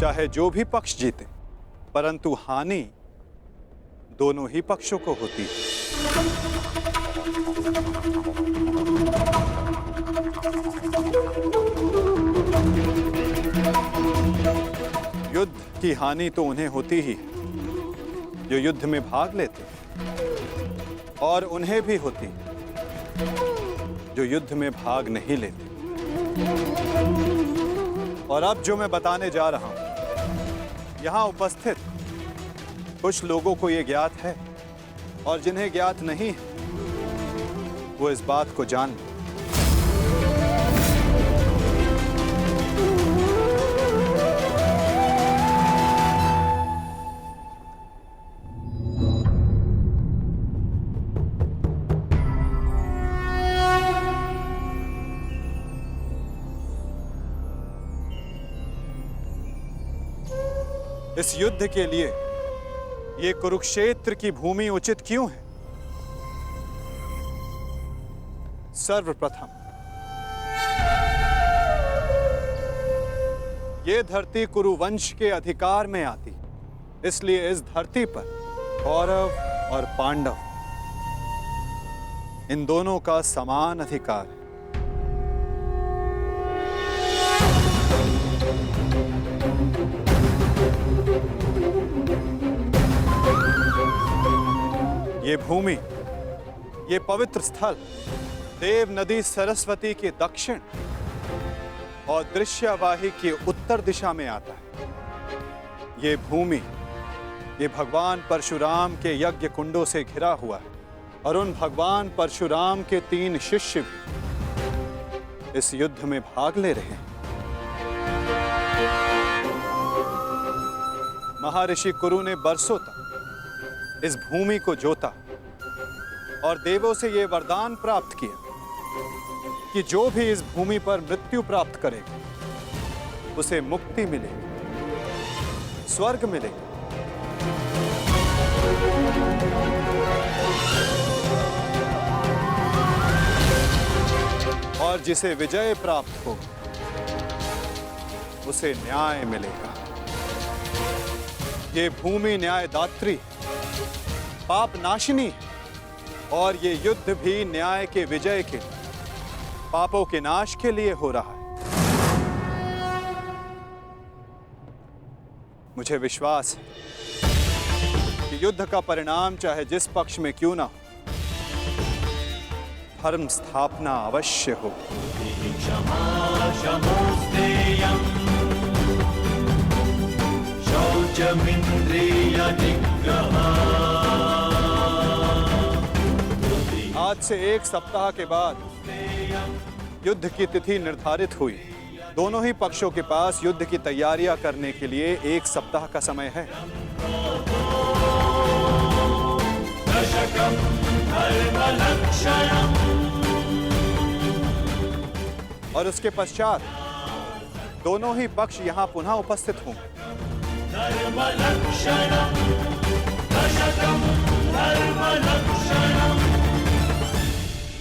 चाहे जो भी पक्ष जीते, परंतु हानि दोनों ही पक्षों को होती है। युद्ध की हानि तो उन्हें होती ही जो युद्ध में भाग लेते, और उन्हें भी होती जो युद्ध में भाग नहीं लेते। और अब जो मैं बताने जा रहा हूं, यहां उपस्थित कुछ लोगों को यह ज्ञात है, और जिन्हें ज्ञात नहीं है वो इस बात को जान लें। इस युद्ध के लिए ये कुरुक्षेत्र की भूमि उचित क्यों है? सर्वप्रथम ये धरती कुरुवंश के अधिकार में आती, इसलिए इस धरती पर कौरव और पांडव इन दोनों का समान अधिकार है। ये भूमि, ये पवित्र स्थल देव नदी सरस्वती के दक्षिण और दृश्यवाही के उत्तर दिशा में आता है। ये भूमि, ये भगवान परशुराम के यज्ञ कुंडों से घिरा हुआ है, और उन भगवान परशुराम के 3 शिष्य भी इस युद्ध में भाग ले रहे हैं। महर्षि कुरु ने बरसों तक इस भूमि को जोता और देवों से यह वरदान प्राप्त किया कि जो भी इस भूमि पर मृत्यु प्राप्त करेगा उसे मुक्ति मिलेगी, स्वर्ग मिलेगा। और जिसे विजय प्राप्त होगा उसे न्याय मिलेगा। ये भूमि न्यायदात्री, पाप नाशिनी है, और ये युद्ध भी न्याय के विजय के, पापों के नाश के लिए हो रहा है। मुझे विश्वास है कि युद्ध का परिणाम चाहे जिस पक्ष में क्यों ना हो, धर्म स्थापना अवश्य हो। आज से 1 सप्ताह के बाद युद्ध की तिथि निर्धारित हुई। दोनों ही पक्षों के पास युद्ध की तैयारियां करने के लिए 1 सप्ताह का समय है। और उसके पश्चात दोनों ही पक्ष यहां पुनः उपस्थित होंगे।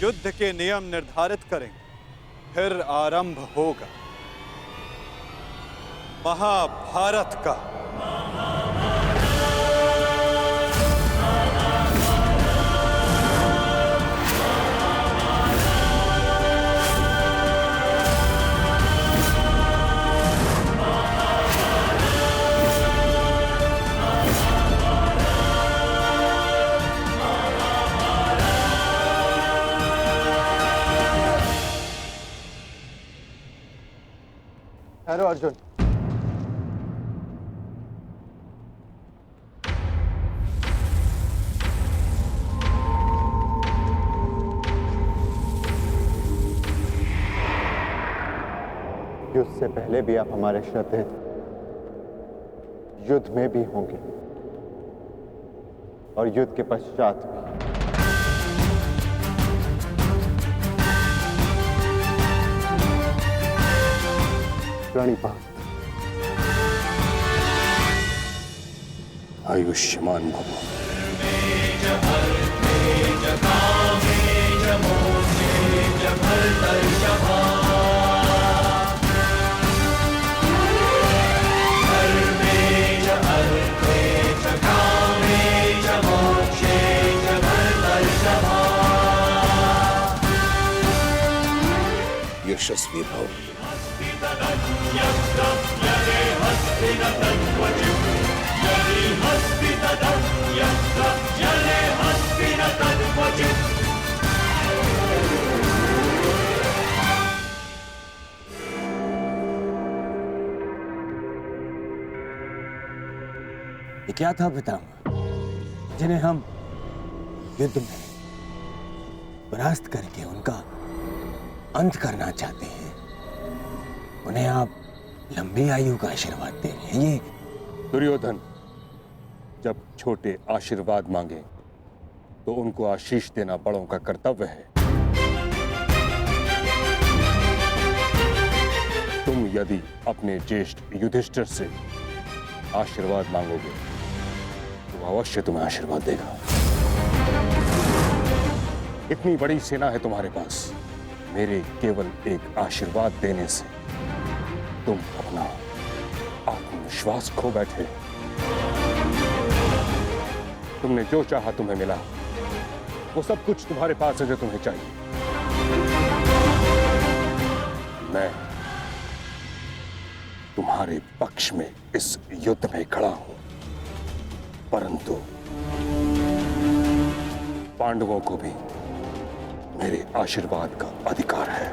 युद्ध के नियम निर्धारित करेंगे, फिर आरंभ होगा महाभारत का। हेलो अर्जुन। युद्ध से पहले भी आप हमारे श्रद्धेय थे, युद्ध में भी होंगे और युद्ध के पश्चात भी। प्रणिपात। आयुष्मान भव। यशस्वी भव। ये क्या था पितामह, जिन्हें हम युद्ध में परास्त करके उनका अंत करना चाहते हैं? उन्हें आप लंबी आयु का आशीर्वाद दे रहे हैं। ये दुर्योधन जब छोटे आशीर्वाद मांगे तो उनको आशीष देना बड़ों का कर्तव्य है। तुम यदि अपने ज्येष्ठ युधिष्ठिर से आशीर्वाद मांगोगे तो अवश्य तुम्हें आशीर्वाद देगा। इतनी बड़ी सेना है तुम्हारे पास, मेरे केवल एक आशीर्वाद देने से तुम अपना आत्मविश्वास खो बैठे। तुमने जो चाहा तुम्हें मिला, वो सब कुछ तुम्हारे पास है जो तुम्हें चाहिए। मैं तुम्हारे पक्ष में इस युद्ध में खड़ा हूं, परंतु पांडवों को भी मेरे आशीर्वाद का अधिकार है।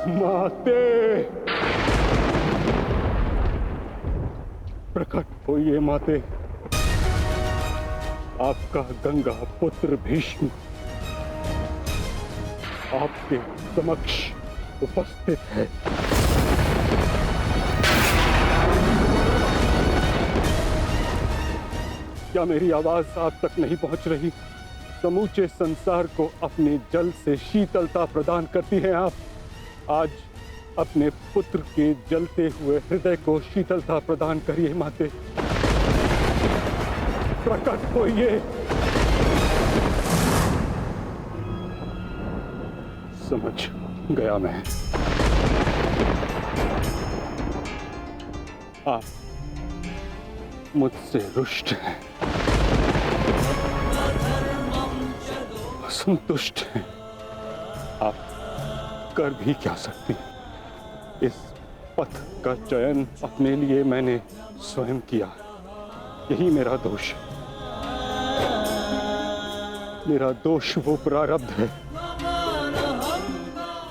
माते, प्रकट होइए माते। आपका गंगा पुत्र भीष्म आपके समक्ष उपस्थित है। क्या मेरी आवाज आप तक नहीं पहुंच रही? समूचे संसार को अपने जल से शीतलता प्रदान करती हैं आप। आज अपने पुत्र के जलते हुए हृदय को शीतलता प्रदान करिए माते। प्रकट होइए। समझ गया मैं। आप मुझसे रुष्ट हैं, असंतुष्ट हैं। आप कर भी क्या सकती? इस पथ का चयन अपने लिए मैंने स्वयं किया। यही मेरा दोष है। मेरा दोष वो प्रारब्ध है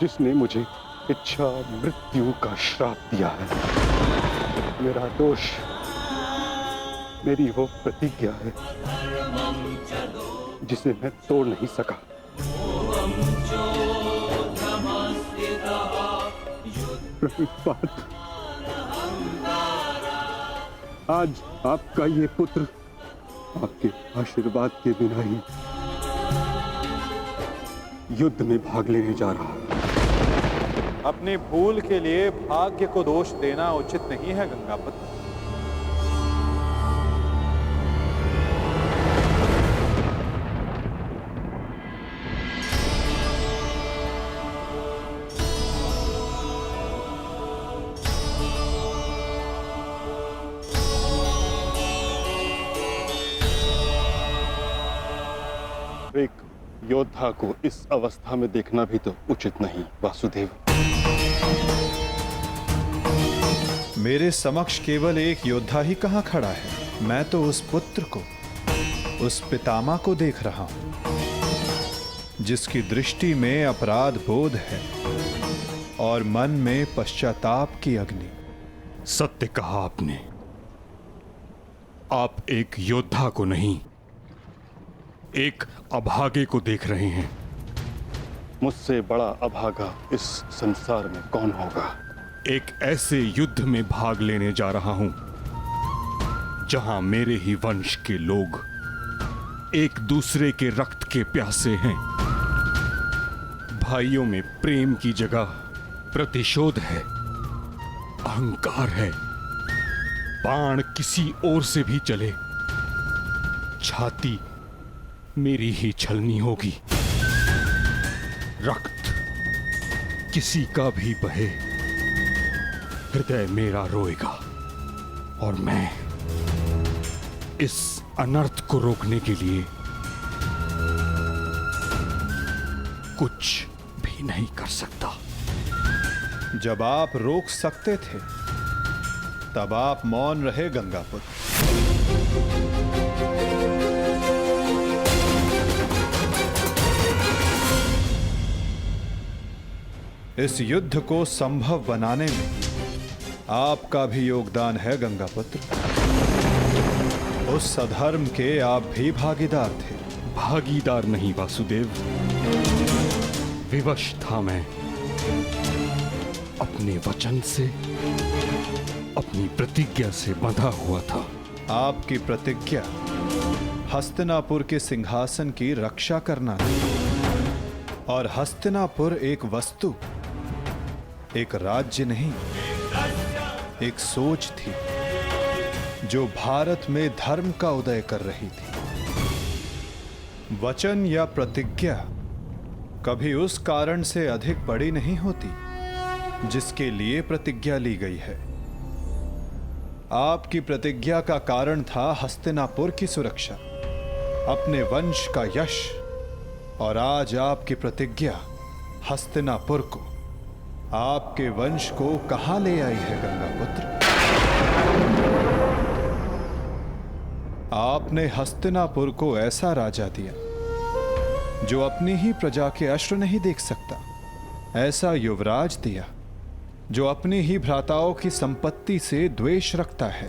जिसने मुझे इच्छा मृत्यु का श्राप दिया है। मेरा दोष मेरी वो प्रतिज्ञा है जिसे मैं तोड़ नहीं सका। आज आपका ये पुत्र आपके आशीर्वाद के बिना ही युद्ध में भाग लेने जा रहा है। अपनी भूल के लिए भाग्य को दोष देना उचित नहीं है गंगापत। एक योद्धा को इस अवस्था में देखना भी तो उचित नहीं वासुदेव। मेरे समक्ष केवल एक योद्धा ही कहां खड़ा है? मैं तो उस पुत्र को, उस पितामह को देख रहा हूं जिसकी दृष्टि में अपराध बोध है और मन में पश्चाताप की अग्नि। सत्य कहा आपने। आप एक योद्धा को नहीं, एक अभागे को देख रहे हैं। मुझसे बड़ा अभागा इस संसार में कौन होगा। एक ऐसे युद्ध में भाग लेने जा रहा हूं जहां मेरे ही वंश के लोग एक दूसरे के रक्त के प्यासे हैं। भाइयों में प्रेम की जगह प्रतिशोध है, अहंकार है। बाण किसी ओर से भी चले, छाती मेरी ही छलनी होगी। रक्त किसी का भी बहे, हृदय मेरा रोएगा। और मैं इस अनर्थ को रोकने के लिए कुछ भी नहीं कर सकता। जब आप रोक सकते थे तब आप मौन रहे गंगापुत्र। इस युद्ध को संभव बनाने में आपका भी योगदान है गंगापुत्र। उस अधर्म के आप भी भागीदार थे। भागीदार नहीं वासुदेव, विवश था मैं अपने वचन से, अपनी प्रतिज्ञा से बंधा हुआ था। आपकी प्रतिज्ञा हस्तिनापुर के सिंहासन की रक्षा करना थी। और हस्तिनापुर एक वस्तु, एक राज्य नहीं, एक सोच थी जो भारत में धर्म का उदय कर रही थी। वचन या प्रतिज्ञा कभी उस कारण से अधिक बड़ी नहीं होती जिसके लिए प्रतिज्ञा ली गई है। आपकी प्रतिज्ञा का कारण था हस्तिनापुर की सुरक्षा, अपने वंश का यश। और आज आपकी प्रतिज्ञा हस्तिनापुर को, आपके वंश को कहां ले आई है गंगापुत्र? आपने हस्तिनापुर को ऐसा राजा दिया जो अपनी ही प्रजा के अश्रु नहीं देख सकता, ऐसा युवराज दिया जो अपनी ही भ्राताओं की संपत्ति से द्वेष रखता है।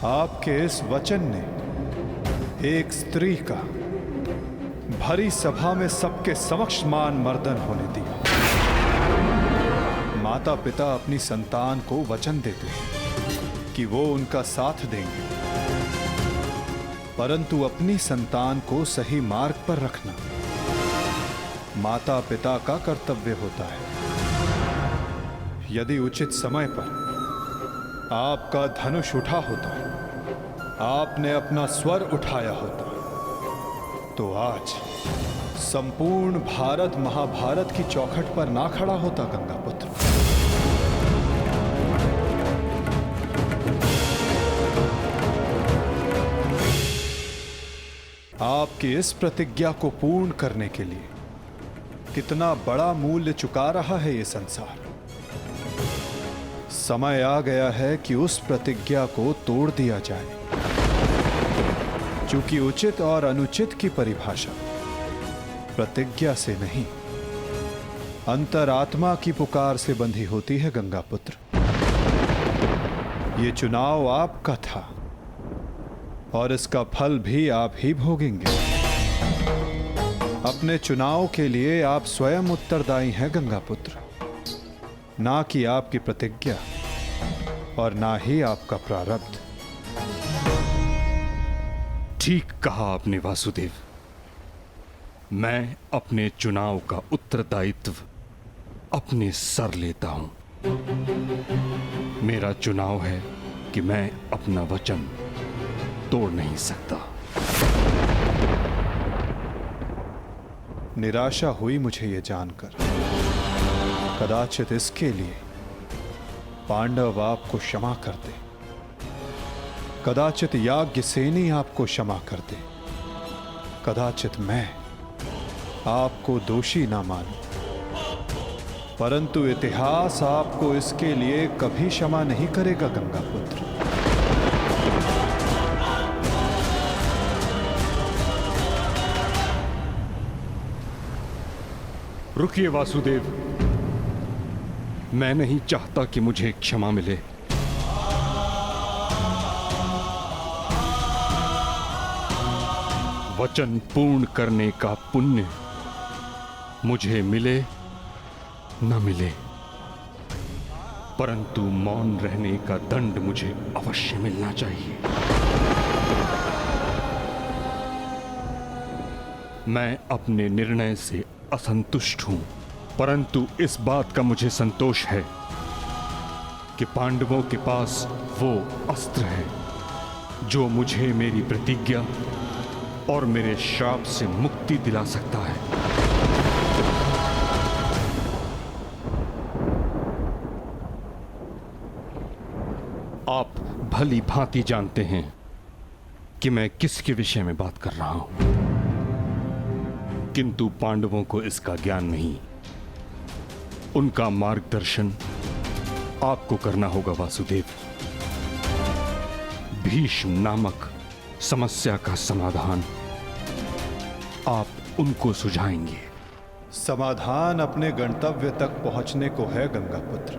आपके इस वचन ने एक स्त्री का भरी सभा में सबके समक्ष मान मर्दन होने दिया। माता पिता अपनी संतान को वचन देते हैं कि वो उनका साथ देंगे, परंतु अपनी संतान को सही मार्ग पर रखना माता पिता का कर्तव्य होता है। यदि उचित समय पर आपका धनुष उठा होता, आपने अपना स्वर उठाया होता, तो आज संपूर्ण भारत महाभारत की चौखट पर ना खड़ा होता गंगापुत्र। आपकी इस प्रतिज्ञा को पूर्ण करने के लिए कितना बड़ा मूल्य चुका रहा है ये संसार। समय आ गया है कि उस प्रतिज्ञा को तोड़ दिया जाए, क्योंकि उचित और अनुचित की परिभाषा प्रतिज्ञा से नहीं, अंतरात्मा की पुकार से बंधी होती है गंगापुत्र। ये चुनाव आपका था और इसका फल भी आप ही भोगेंगे। अपने चुनाव के लिए आप स्वयं उत्तरदायी हैं गंगापुत्र, ना कि आपकी प्रतिज्ञा और ना ही आपका प्रारब्ध। ठीक कहा आपने वासुदेव। मैं अपने चुनाव का उत्तरदायित्व अपने सर लेता हूं। मेरा चुनाव है कि मैं अपना वचन तोड़ नहीं सकता। निराशा हुई मुझे ये जानकर। कदाचित इसके लिए पांडव आपको क्षमा कर दे, कदाचित याज्ञसेनी आपको क्षमा कर दे, कदाचित मैं आपको दोषी ना मानूं, परंतु इतिहास आपको इसके लिए कभी क्षमा नहीं करेगा गंगापुत्र। रुकिए वासुदेव, मैं नहीं चाहता कि मुझे क्षमा मिले। वचन पूर्ण करने का पुण्य मुझे मिले न मिले, परंतु मौन रहने का दंड मुझे अवश्य मिलना चाहिए। मैं अपने निर्णय से असंतुष्ट हूं, परंतु इस बात का मुझे संतोष है कि पांडवों के पास वो अस्त्र है जो मुझे मेरी प्रतिज्ञा और मेरे श्राप से मुक्ति दिला सकता है। आप भली भांति जानते हैं कि मैं किसके विषय में बात कर रहा हूं, किंतु पांडवों को इसका ज्ञान नहीं। उनका मार्गदर्शन आपको करना होगा वासुदेव। भीष्म नामक समस्या का समाधान आप उनको सुझाएंगे। समाधान अपने गंतव्य तक पहुंचने को है गंगापुत्र।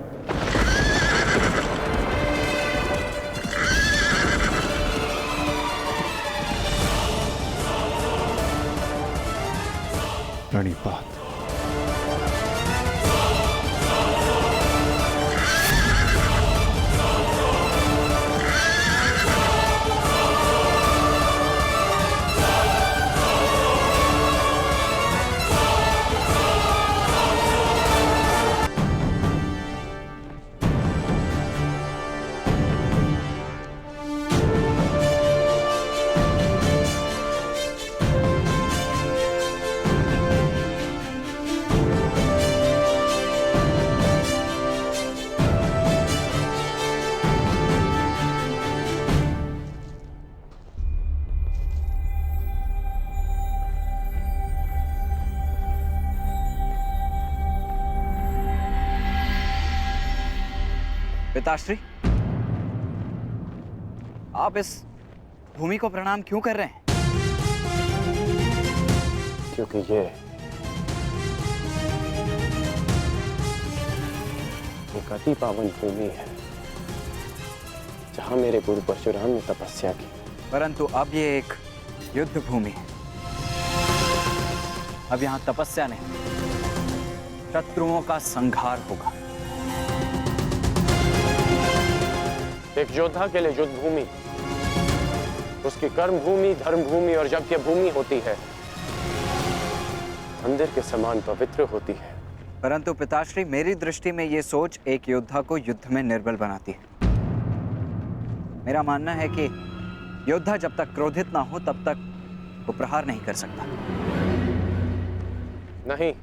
प्रणिपात। पिताश्री, आप इस भूमि को प्रणाम क्यों कर रहे हैं? क्योंकि ये एक अति पावन भूमि है जहां मेरे गुरु परशुराम ने तपस्या की। परंतु अब ये एक युद्ध भूमि है। अब यहां तपस्या नहीं, शत्रुओं का संहार होगा। एक योद्धा के लिए युद्ध भूमि उसकी कर्म भूमि, धर्म भूमि और यज्ञ भूमि होती है। मंदिर के समान पवित्र होती है। परंतु पिताश्री, मेरी दृष्टि में ये सोच एक योद्धा को युद्ध में निर्बल बनाती है। मेरा मानना है कि योद्धा जब तक क्रोधित ना हो तब तक वो प्रहार नहीं कर सकता। नहीं,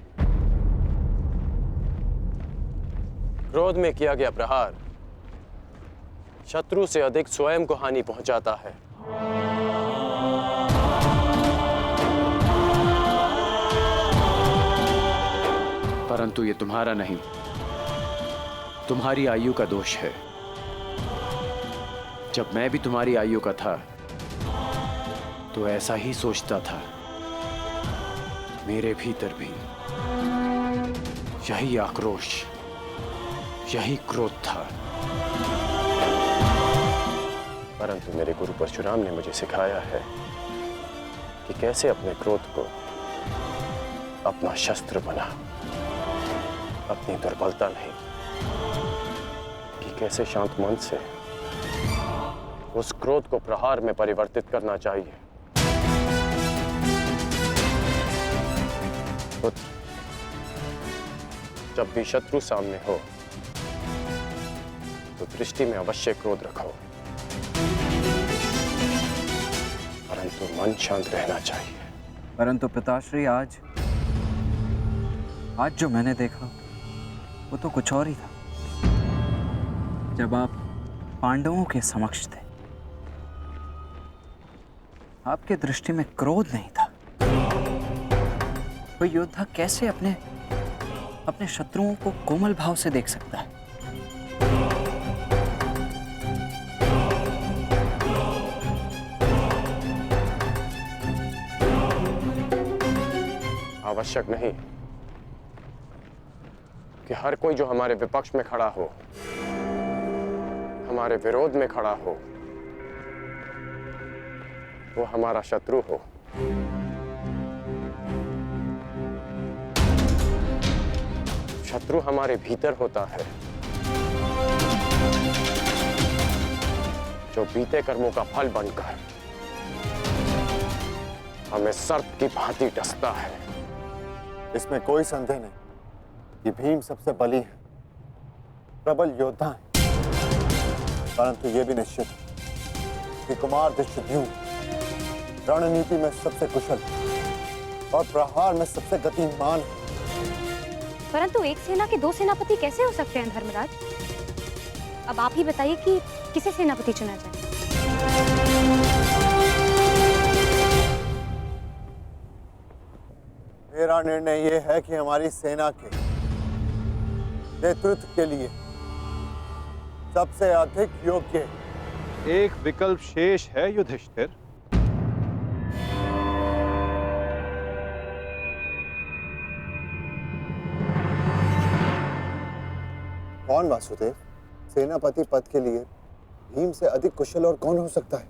क्रोध में किया गया प्रहार शत्रु से अधिक स्वयं को हानि पहुंचाता है। परंतु ये तुम्हारा नहीं, तुम्हारी आयु का दोष है। जब मैं भी तुम्हारी आयु का था तो ऐसा ही सोचता था। मेरे भीतर भी यही आक्रोश, यही क्रोध था। परंतु मेरे गुरु परशुराम ने मुझे सिखाया है कि कैसे अपने क्रोध को अपना शस्त्र बना, अपनी दुर्बलता नहीं, कि कैसे शांत मन से उस क्रोध को प्रहार में परिवर्तित करना चाहिए। पुत्र, जब भी शत्रु सामने हो तो दृष्टि में अवश्य क्रोध रखो, परंतु मन शांत रहना चाहिए। परंतु पिताश्री, आज जो मैंने देखा वो तो कुछ और ही था। जब आप पांडवों के समक्ष थे, आपके दृष्टि में क्रोध नहीं था। कोई योद्धा कैसे अपने शत्रुओं को कोमल भाव से देख सकता है? आवश्यक नहीं कि हर कोई जो हमारे विपक्ष में खड़ा हो, हमारे विरोध में खड़ा हो, वो हमारा शत्रु हो। शत्रु हमारे भीतर होता है, जो बीते कर्मों का फल बनकर हमें सर्प की भांति डसता है। इसमें कोई संदेह नहीं कि भीम सबसे बली है, प्रबल योद्धा है, परंतु यह भी निश्चित है कि कुमार धृष्टद्युम्न रणनीति में सबसे कुशल और प्रहार में सबसे गतिमान है। परंतु एक सेना के दो सेनापति कैसे हो सकते हैं धर्मराज? अब आप ही बताइए कि किसे सेनापति चुना जाए। मेरा निर्णय यह है कि हमारी सेना के नेतृत्व के लिए सबसे अधिक योग्य एक विकल्प शेष है युधिष्ठिर। कौन वासुदेव? सेनापति पद के लिए भीम से अधिक कुशल और कौन हो सकता है?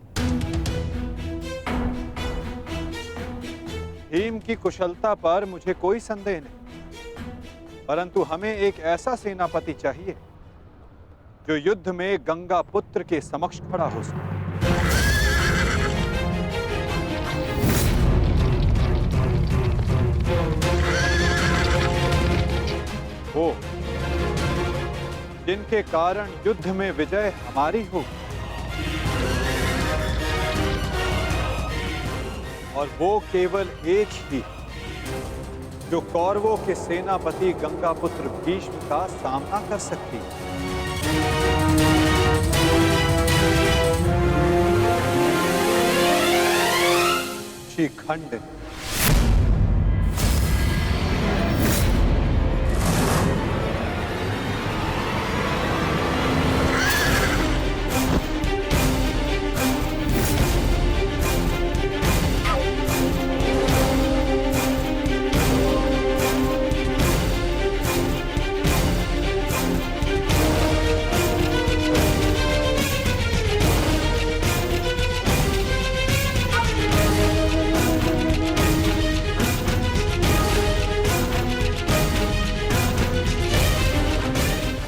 भीम की कुशलता पर मुझे कोई संदेह नहीं, परंतु हमें एक ऐसा सेनापति चाहिए जो युद्ध में गंगा पुत्र के समक्ष खड़ा हो सके। वो जिनके कारण युद्ध में विजय हमारी हो, और वो केवल एक ही जो कौरवों के सेनापति गंगापुत्र भीष्म का सामना कर सकती है। शिखंड।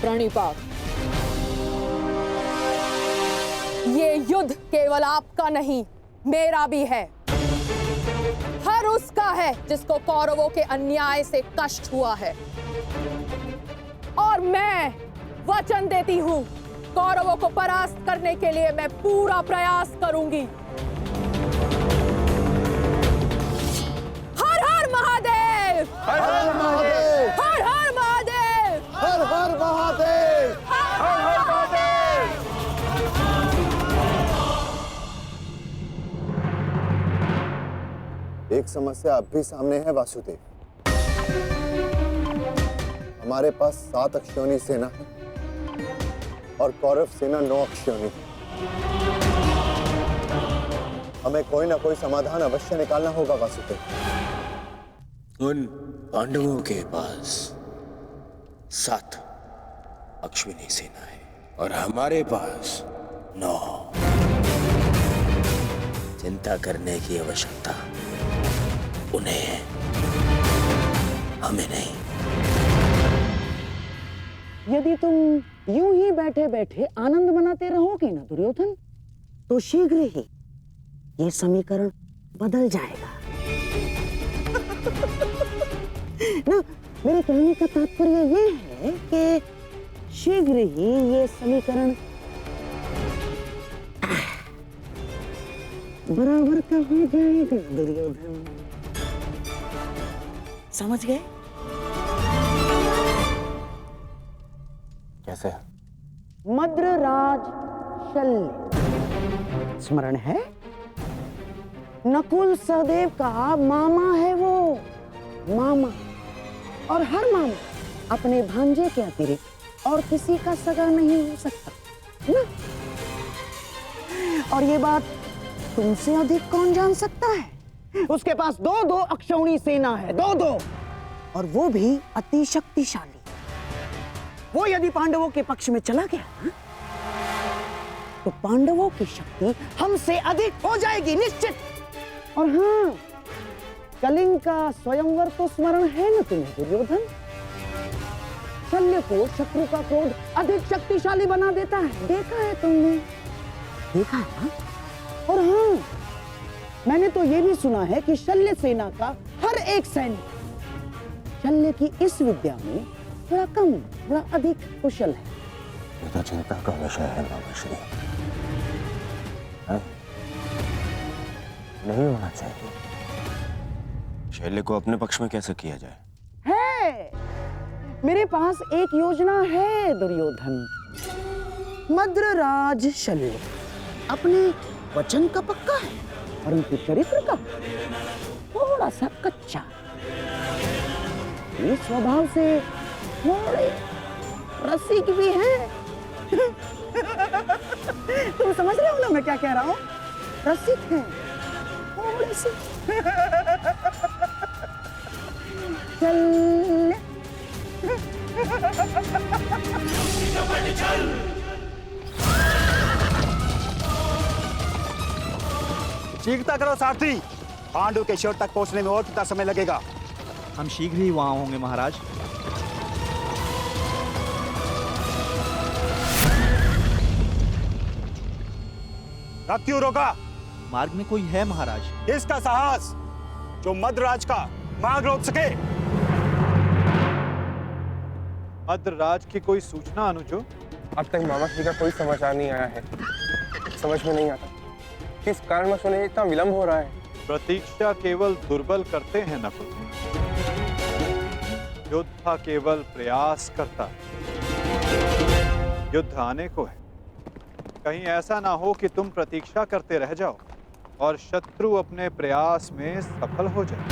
प्रणिपात, ये युद्ध केवल आपका नहीं, मेरा भी है। हर उसका है जिसको कौरवों के अन्याय से कष्ट हुआ है। और मैं वचन देती हूं, कौरवों को परास्त करने के लिए मैं पूरा प्रयास करूंगी। हर हर महादेव! हर हर महादेव! हर हर महादेव! हर हर महादेव! हर हर महादेव! एक समस्या अब भी सामने है वासुदेव। हमारे पास 7 अक्षौणी सेना है और कौरव सेना 9 अक्षौणी है। हमें कोई ना कोई समाधान अवश्य निकालना होगा वासुदेव। उन पांडवों के पास 7 अश्विनी सेना है और हमारे पास 9। चिंता करने की आवश्यकता उन्हें है, हमें नहीं। यदि तुम यूं ही बैठे बैठे आनंद मनाते रहोगे ना दुर्योधन, तो शीघ्र ही ये समीकरण बदल जाएगा। ना, मेरे कहने का तात्पर्य ये है कि शीघ्र ही ये समीकरण बराबर का हो जाएगा दुर्योधन। समझ गए? कैसे? मद्रराज शल्य स्मरण है? नकुल सहदेव का मामा है वो, मामा। और हर मामा अपने भांजे के अतिरिक्त और किसी का सगा नहीं हो सकता ना? और ये बात तुमसे अधिक कौन जान सकता है? उसके पास 2-2 अक्षौणी सेना है, 2-2, और वो भी अति शक्तिशाली। वो यदि पांडवों के पक्ष में चला गया तो पांडवों की शक्ति हमसे अधिक हो जाएगी निश्चित। और हाँ, कलिंग का स्वयंवर तो स्मरण है ना तुम्हें दुर्योधन? शल्य को शत्रु का क्रोध अधिक शक्तिशाली बना देता है। देखा है तुमने? देखा है ना? और हाँ, मैंने तो ये भी सुना है कि शल्य सेना का हर एक सैनिक शल्य की इस विद्या में थोड़ा कम, थोड़ा अधिक कुशल है। ये तो चिंता का विषय है मामाश्री। नहीं होना चाहिए। शैल्य को अपने पक्ष में कैसे किया जाए? है, मेरे पास एक योजना है दुर्योधन। मद्रराज शल्य अपने वचन का पक्का है, परंतु चरित्र का थोड़ा सा कच्चा। ये स्वभाव से थोड़े रसिक भी है। तुम समझ रहे हो ना मैं क्या कह रहा हूँ? रसिक है थोड़ी सी। चल शीघ्रता करो सारथी, पांडु के शिविर तक पहुंचने में और कितना समय लगेगा? हम शीघ्र ही वहां होंगे महाराज। रथ क्यों रोका? मार्ग में कोई है महाराज। इसका साहस जो मद्रराज का मार्ग रोक सके। मद्रराज की कोई सूचना अनुजो? अब तक मामाश्री का कोई समाचार नहीं आया है। समझ में नहीं आता किस कारणवश उन्हें इतना विलंब हो रहा है। प्रतीक्षा केवल दुर्बल करते हैं नकुल, योद्धा केवल प्रयास करता है। युद्ध आने को है, कहीं ऐसा ना हो कि तुम प्रतीक्षा करते रह जाओ और शत्रु अपने प्रयास में सफल हो जाए।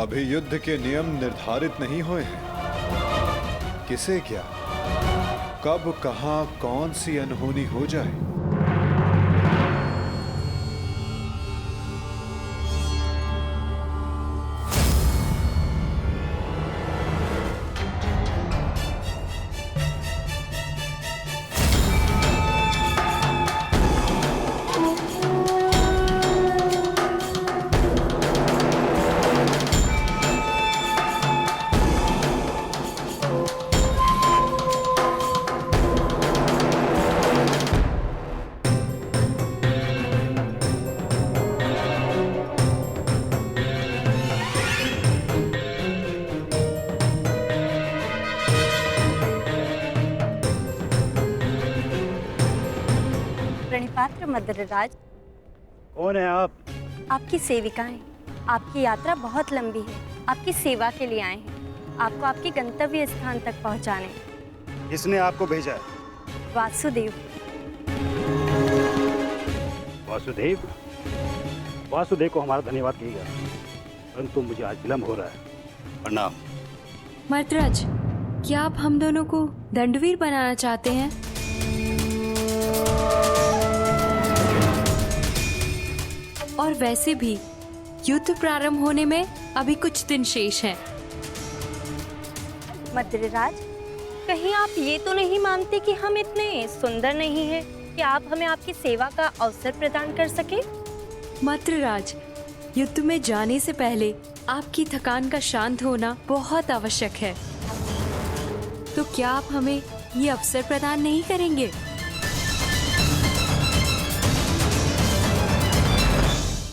अभी युद्ध के नियम निर्धारित नहीं हुए हैं। किसे क्या, कब, कहां, कौन सी अनहोनी हो जाए। प्रणिपात्र मद्रराज। कौन है आप? आपकी सेविकाएं। आपकी यात्रा बहुत लंबी है, आपकी सेवा के लिए आए हैं, आपको आपके गंतव्य स्थान तक पहुंचाने। किसने आपको भेजा है? वासुदेव। वासुदेव? वासुदेव को हमारा धन्यवाद कहिएगा, परंतु मुझे आज विलंब हो रहा है। प्रणाम। मद्रराज, क्या आप हम दोनों को दंडवीर बनाना चाहते हैं? और वैसे भी युद्ध प्रारंभ होने में अभी कुछ दिन शेष हैं। मद्रराज, कहीं आप ये तो नहीं मानते कि हम इतने सुंदर नहीं हैं कि आप हमें आपकी सेवा का अवसर प्रदान कर सके? मद्रराज, युद्ध में जाने से पहले आपकी थकान का शांत होना बहुत आवश्यक है। तो क्या आप हमें ये अवसर प्रदान नहीं करेंगे?